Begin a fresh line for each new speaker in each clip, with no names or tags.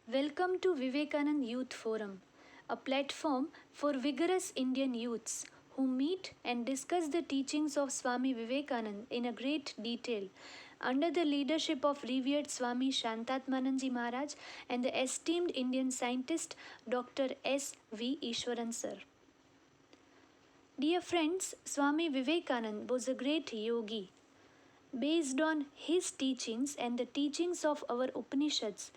Welcome to Vivekananda Youth Forum, a platform for vigorous Indian youths who meet and discuss the teachings of Swami Vivekananda in a great detail under the leadership of revered Swami Shantatmananji Maharaj and the esteemed Indian scientist Dr. S. V. Ishwaran Sir. Dear friends, Swami Vivekananda was a great yogi. Based on his teachings and the teachings of our Upanishads,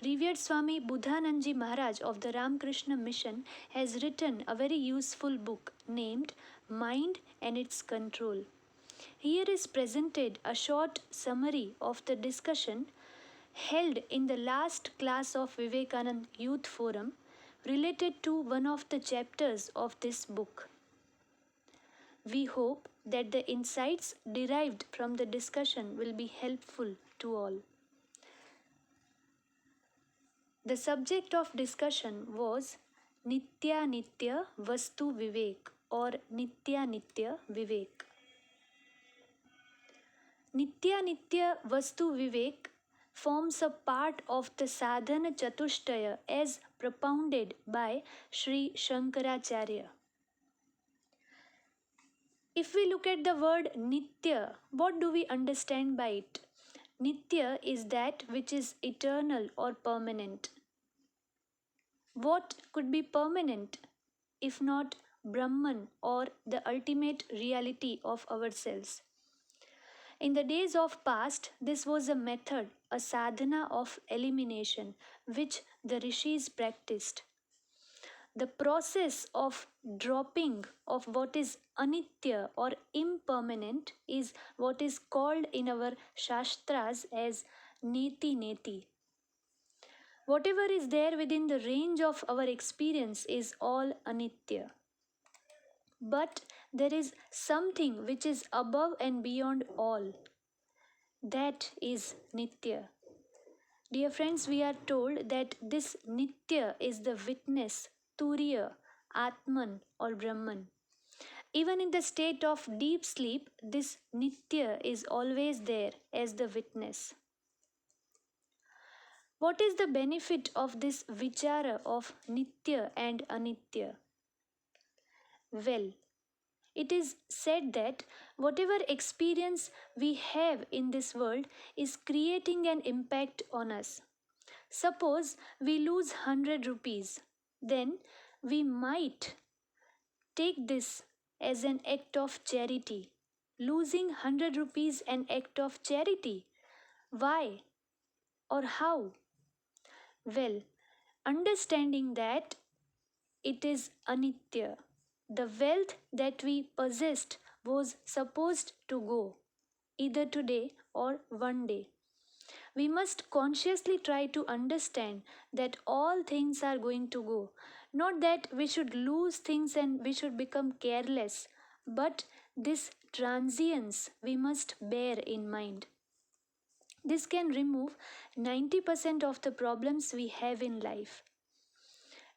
revered Swami Buddhananji Maharaj of the Ramakrishna Mission has written a very useful book named Mind and Its Control. Here is presented a short summary of the discussion held in the last class of Vivekananda Youth Forum related to one of the chapters of this book. We hope that the insights derived from the discussion will be helpful to all. The subject of discussion was Nitya Nitya Vastu Vivek or Nitya Nitya Vivek. Nitya Nitya Vastu Vivek forms a part of the Sadhana Chatushtaya as propounded by Sri Shankaracharya. If we look at the word Nitya, what do we understand by it? Nitya is that which is eternal or permanent. What could be permanent if not Brahman or the ultimate reality of ourselves? In the days of past, this was a method, a sadhana of elimination which the rishis practiced. The process of dropping of what is anitya or impermanent is what is called in our shastras as neti neti. Whatever is there within the range of our experience is all anitya. But there is something which is above and beyond all. That is nitya. Dear friends, we are told that this nitya is the witness, turiya, atman or brahman. Even in the state of deep sleep, this nitya is always there as the witness. What is the benefit of this vichara of nitya and anitya? Well, it is said that whatever experience we have in this world is creating an impact on us. Suppose we lose 100 rupees, then we might take this as an act of charity. Losing 100 rupees an act of charity. Why or how? Well, understanding that it is anitya. The wealth that we possessed was supposed to go, either today or one day. We must consciously try to understand that all things are going to go. Not that we should lose things and we should become careless, but this transience we must bear in mind. This can remove 90% of the problems we have in life.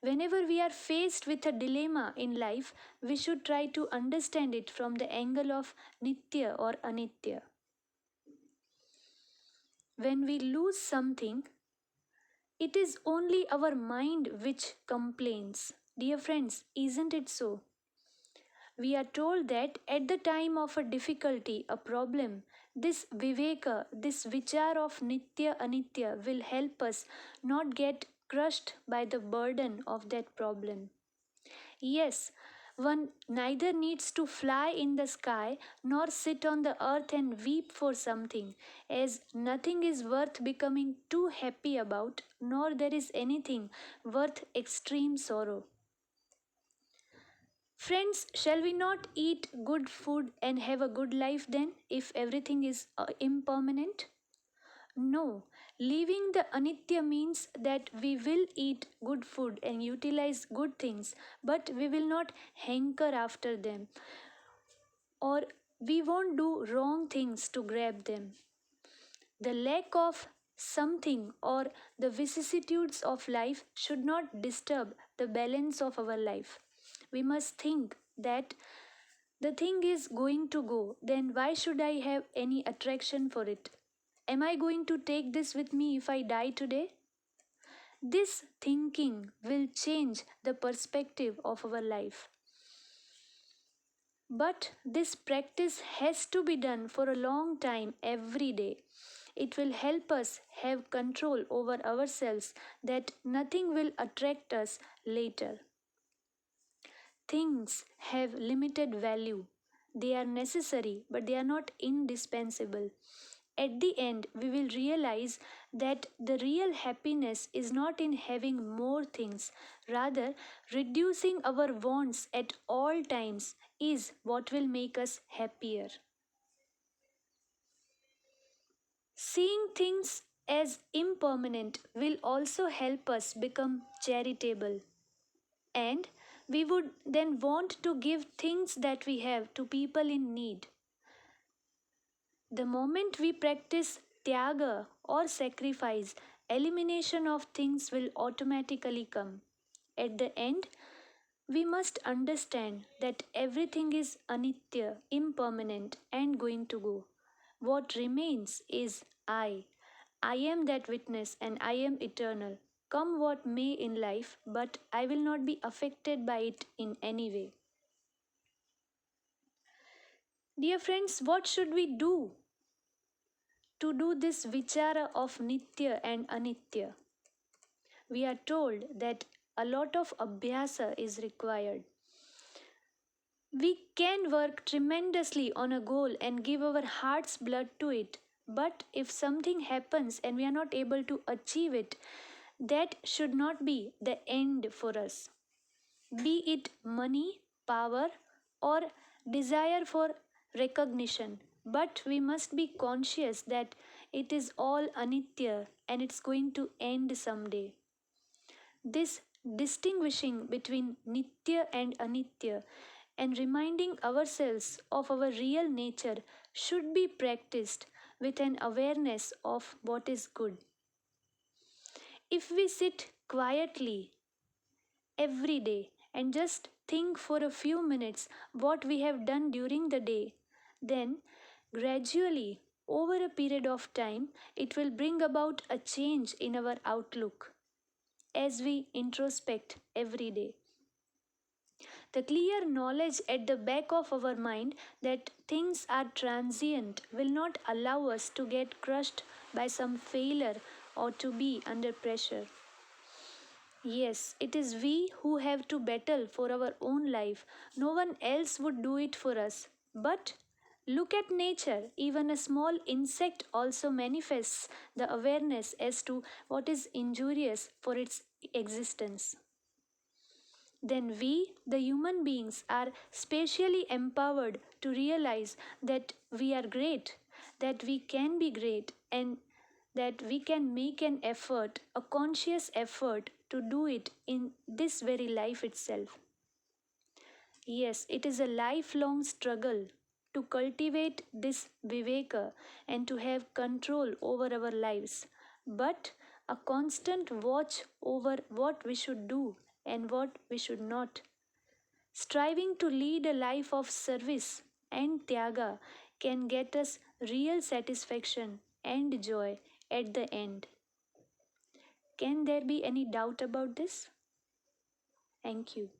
Whenever we are faced with a dilemma in life, we should try to understand it from the angle of Nitya or Anitya. When we lose something, it is only our mind which complains. Dear friends, isn't it so? We are told that at the time of a difficulty, a problem, this Viveka, this vichar of Nitya Anitya will help us not get crushed by the burden of that problem. Yes, one neither needs to fly in the sky nor sit on the earth and weep for something, as nothing is worth becoming too happy about, nor there is anything worth extreme sorrow. Friends, shall we not eat good food and have a good life then, if everything is impermanent? No, leaving the anitya means that we will eat good food and utilize good things, but we will not hanker after them, or we won't do wrong things to grab them. The lack of something or the vicissitudes of life should not disturb the balance of our life. We must think that the thing is going to go, then why should I have any attraction for it? Am I going to take this with me if I die today? This thinking will change the perspective of our life. But this practice has to be done for a long time every day. It will help us have control over ourselves that nothing will attract us later. Things have limited value. They are necessary, but they are not indispensable. At the end, we will realize that the real happiness is not in having more things, rather, reducing our wants at all times is what will make us happier. Seeing things as impermanent will also help us become charitable. And we would then want to give things that we have to people in need. The moment we practice tyaga or sacrifice, elimination of things will automatically come. At the end, we must understand that everything is anitya, impermanent, and going to go. What remains is I. I am that witness and I am eternal. Come what may in life, but I will not be affected by it in any way. Dear friends, what should we do to do this vichara of Nitya and Anitya? We are told that a lot of abhyasa is required. We can work tremendously on a goal and give our heart's blood to it, but if something happens and we are not able to achieve it, that should not be the end for us. Be it money, power, or desire for recognition. But we must be conscious that it is all anitya and it's going to end someday. This distinguishing between Nitya and Anitya and reminding ourselves of our real nature should be practiced with an awareness of what is good. If we sit quietly every day and just think for a few minutes what we have done during the day, then gradually over a period of time it will bring about a change in our outlook as we introspect every day. The clear knowledge at the back of our mind that things are transient will not allow us to get crushed by some failure or to be under pressure. Yes, it is we who have to battle for our own life. No one else would do it for us. But look at nature. Even a small insect also manifests the awareness as to what is injurious for its existence. Then we, the human beings, are specially empowered to realize that we are great, that we can be great, and that we can make an effort, a conscious effort to do it in this very life itself. Yes, it is a lifelong struggle to cultivate this Viveka and to have control over our lives, but a constant watch over what we should do and what we should not. Striving to lead a life of service and tyaga can get us real satisfaction and joy at the end. Can there be any doubt about this? Thank you.